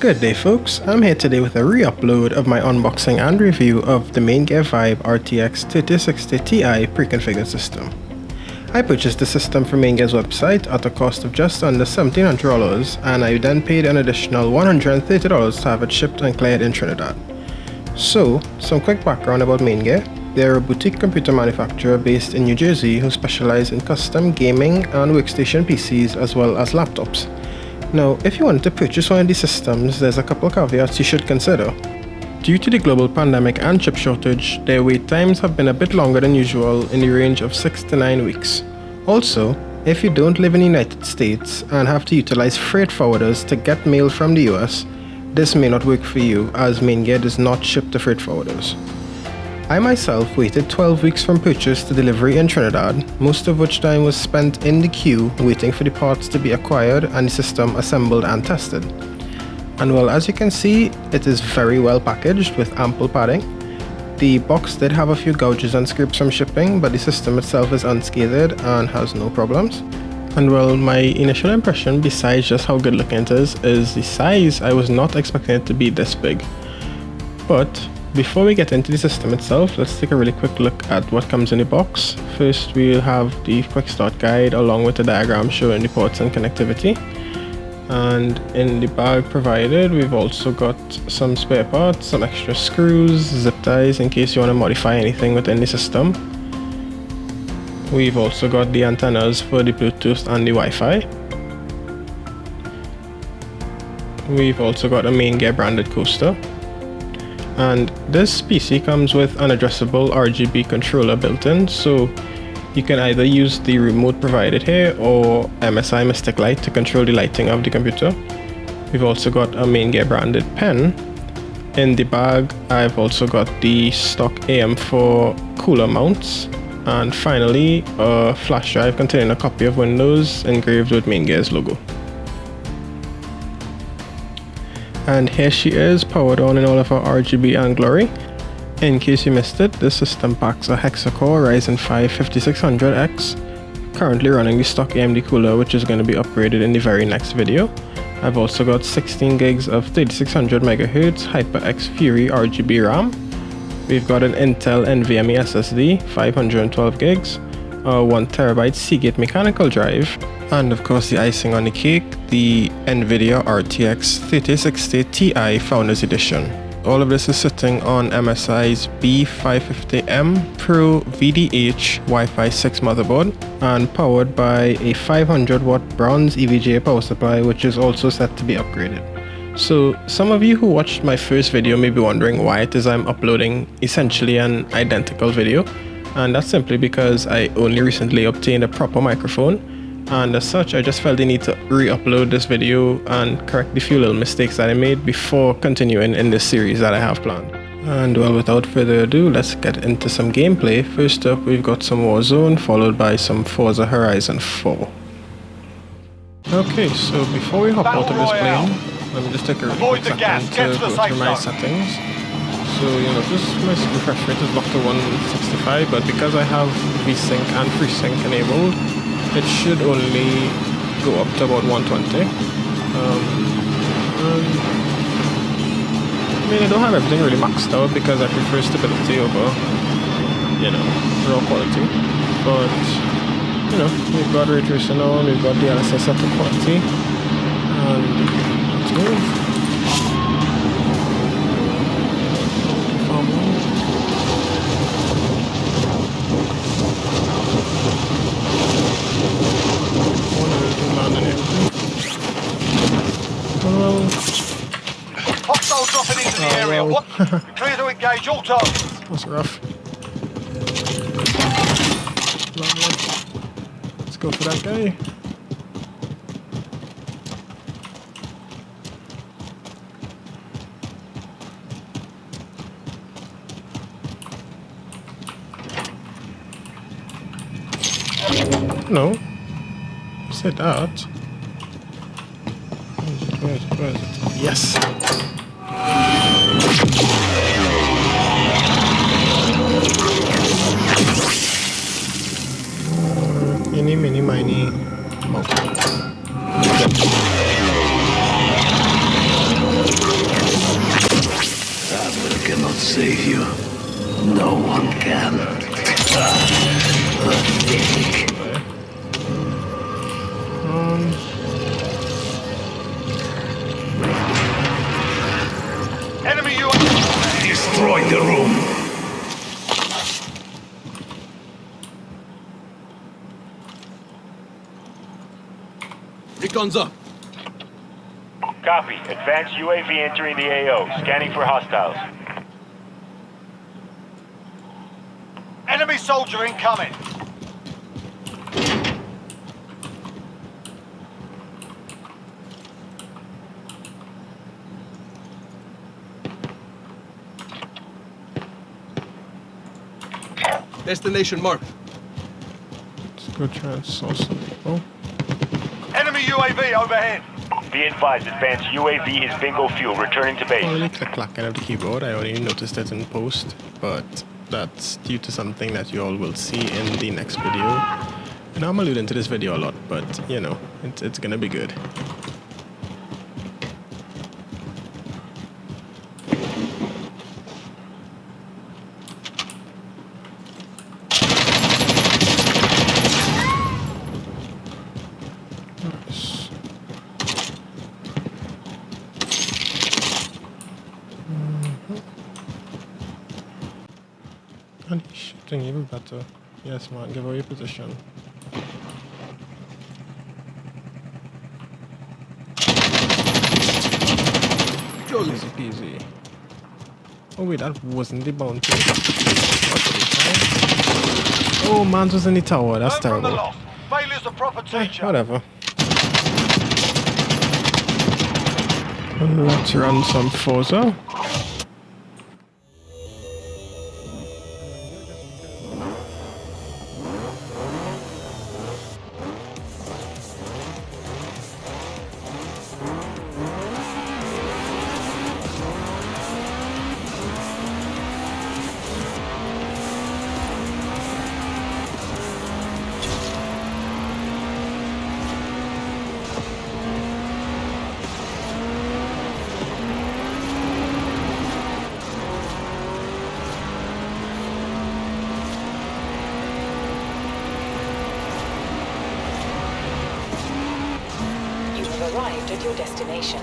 Good day folks, I'm here today with a re-upload of my unboxing and review of the Maingear VYBE RTX 3060 Ti pre-configured system. I purchased the system from Maingear's website at a cost of just under $1,700 and I then paid an additional $130 to have it shipped and cleared in Trinidad. So, some quick background about Maingear. They're a boutique computer manufacturer based in New Jersey who specialize in custom gaming and workstation PCs as well as laptops. Now, if you want to purchase one of these systems, there's a couple of caveats you should consider. Due to the global pandemic and chip shortage, their wait times have been a bit longer than usual in the range of 6 to 9 weeks. Also, if you don't live in the United States and have to utilize freight forwarders to get mail from the US, this may not work for you as Maingear does not ship to freight forwarders. I myself waited 12 weeks from purchase to delivery in Trinidad, most of which time was spent in the queue waiting for the parts to be acquired and the system assembled and tested. And well, as you can see, it is very well packaged with ample padding. The box did have a few gouges and scrapes from shipping, but the system itself is unscathed and has no problems. And well, my initial impression, besides just how good looking it is the size. I was not expecting it to be this big. But before we get into the system itself, let's take a really quick look at what comes in the box. First, we'll have the quick start guide along with a diagram showing the ports and connectivity. And in the bag provided, we've also got some spare parts, some extra screws, zip ties in case you want to modify anything within the system. We've also got the antennas for the Bluetooth and the Wi-Fi. We've also got a Maingear branded coaster. And this PC comes with an addressable RGB controller built in, so you can either use the remote provided here or MSI Mystic Light to control the lighting of the computer. We've also got a Maingear branded pen. In the bag, I've also got the stock AM4 cooler mounts. And finally, a flash drive containing a copy of Windows engraved with Maingear's logo. And here she is, powered on in all of her RGB and glory. In case you missed it, this system packs a hexa-core Ryzen 5 5600X, currently running the stock AMD cooler, which is going to be upgraded in the very next video. I've also got 16 gigs of 3600 MHz HyperX Fury RGB RAM. We've got an Intel NVMe SSD, 512 gigs, a 1TB Seagate mechanical drive, and of course the icing on the cake, the NVIDIA RTX 3060 Ti Founders Edition. All of this is sitting on MSI's B550M Pro VDH Wi-Fi 6 motherboard and powered by a 500 watt bronze EVGA power supply, which is also set to be upgraded. So some of you who watched my first video may be wondering why it is I'm uploading essentially an identical video, and that's simply because I only recently obtained a proper microphone. And as such, I just felt the need to re-upload this video and correct the few little mistakes that I made before continuing in this series that I have planned. And well, without further ado, let's get into some gameplay. First up, we've got some Warzone, followed by some Forza Horizon 4. Okay, so before we hop out of this plane, let me just take a really quick second to go through my settings. So, just my refresh rate is locked to 165, but because I have VSync and FreeSync enabled, it should only go up to about 120. I don't have everything really maxed out because I prefer stability over, raw quality. But, we've got ray tracing on, we've got the LSS set to quality, and let's move. Hostile dropping into the area. What? Clear to engage all targets. That's rough. Let's go for that guy. No. Said that. Where is it? Yes. Mini, miny, mountain. save you. No one can. Pathetic. Enemy UAV. Destroy the room. Recon's up. Copy. Advanced UAV entering the AO. Scanning for hostiles. Enemy soldier incoming. Destination marked. Let's go try and source some people. Enemy UAV overhead. Be advised, advanced UAV is bingo fuel. Returning to base. Only clacking of the keyboard. I only noticed it in post, but that's due to something that you all will see in the next video. And I'm alluding to this video a lot, but you know, it's gonna be good. Nice. And he's shooting even better. Yes, man, give away your position. Easy peasy. Oh wait, that wasn't the bounty. Oh, man was in the tower. That's Learn from the terrible. loss. Failure's a proper teacher. Whatever. Let's run some Forza. Arrived at your destination.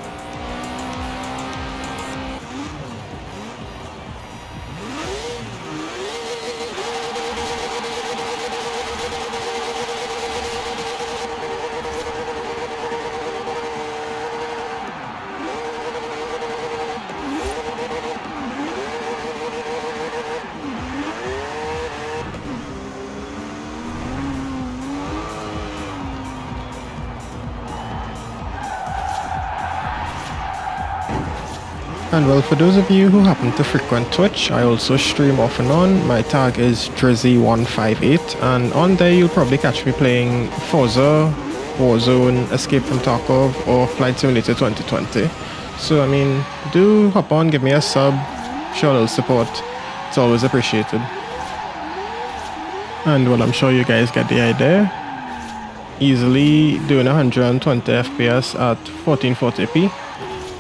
And well, for those of you who happen to frequent Twitch, I also stream off and on. My tag is Drizzy158, and on there you'll probably catch me playing Forza, Warzone, Escape from Tarkov, or Flight Simulator 2020. So I mean, do hop on, give me a sub, show a little support. It's always appreciated. And well, I'm sure you guys get the idea. Easily doing 120 FPS at 1440p.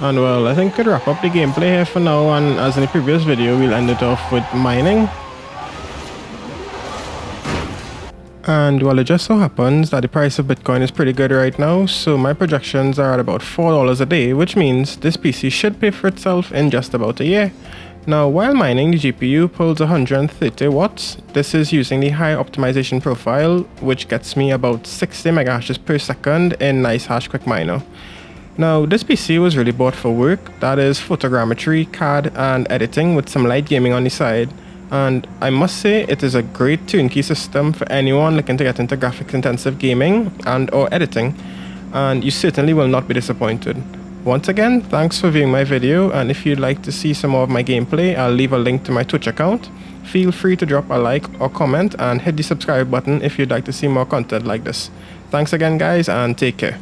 And well, I think I could wrap up the gameplay here for now, and as in the previous video, we'll end it off with mining. And well, it just so happens that the price of Bitcoin is pretty good right now, so my projections are at about $4 a day, which means this PC should pay for itself in just about a year. Now, while mining, the GPU pulls 130 watts. This is using the high optimization profile, which gets me about 60 megahashes per second in nice hash quick miner. Now, this PC was really bought for work, that is photogrammetry, CAD and editing with some light gaming on the side. And I must say, it is a great turnkey system for anyone looking to get into graphics intensive gaming and or editing, and you certainly will not be disappointed. Once again, thanks for viewing my video, and if you'd like to see some more of my gameplay, I'll leave a link to my Twitch account. Feel free to drop a like or comment and hit the subscribe button if you'd like to see more content like this. Thanks again guys, and take care.